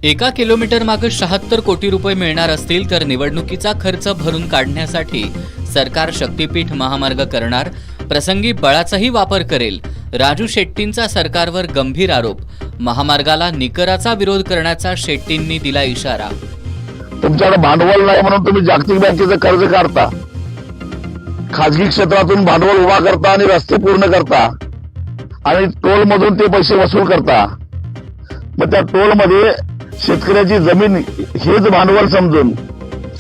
एका किलोमीटर मागे 76 कोटी रुपये मिळणार असतील तर निवडणुकीचा खर्च भरून काढण्यासाठी सरकार शक्तीपीठ महामार्ग करणार, प्रसंगी बळाचाही वापर करेल. राजू शेट्टींचा सरकारवर गंभीर आरोप. महामार्गाला निकराचा विरोध करण्याचा शेट्टींनी दिला इशारा. तुमच्याकडे भांडवल नाही म्हणून तुम्ही जागतिक बँकेचं कर्ज काढता, खाजगी क्षेत्रातून भांडवल उभा करता आणि रस्ते पूर्ण करता आणि टोल मधून ते पैसे वसूल करता. मग त्या टोल मध्ये शेतकऱ्याची जमीन हेच भांडवल समजून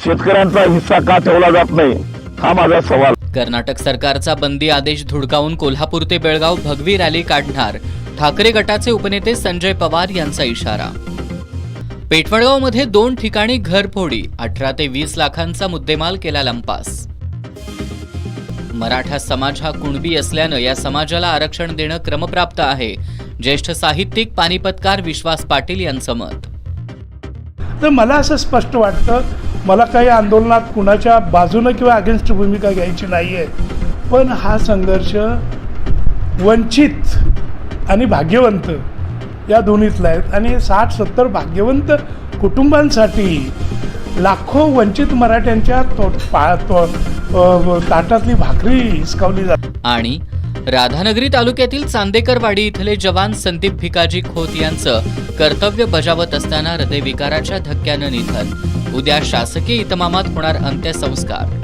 शेतकऱ्यांचा हिस्सा का ठेवला जात नाही, हा माझा सवाल. कर्नाटक सरकारचा बंदी आदेश धुडकावून कोल्हापूर ते बेळगाव भगवी रॅली काढणार. ठाकरे गटाचे उपनेते संजय पवार यांचा इशारा. पेठवडगावमध्ये 2 ठिकाणी घरफोडी, 18 ते 20 लाखांचा मुद्देमाल केला लंपास. मराठा समाज हा कुणबी असल्यानं या समाजाला आरक्षण देणं क्रमप्राप्त आहे. ज्येष्ठ साहित्यिक पानिपतकार विश्वास पाटील यांचं मत. तर मला असं स्पष्ट वाटतं, मला काही आंदोलनात कुणाच्या बाजूनं किंवा अगेन्स्ट भूमिका घ्यायची नाही आहे, पण हा संघर्ष वंचित आणि भाग्यवंत या दोन्हीतला आहेत. आणि 60-70 भाग्यवंत कुटुंबांसाठी लाखो वंचित मराठ्यांच्या ताटातली भाकरी हिसकावली जाते. आणि राधानगरी तालुक्यातील चांदेकरवाडी इथले जवान संदीप भिकाजी खोत यांचं कर्तव्य बजावत असताना हृदयविकाराच्या धक्क्यानं निधन. उद्या शासकीय इतमामात होणार अंत्यसंस्कार.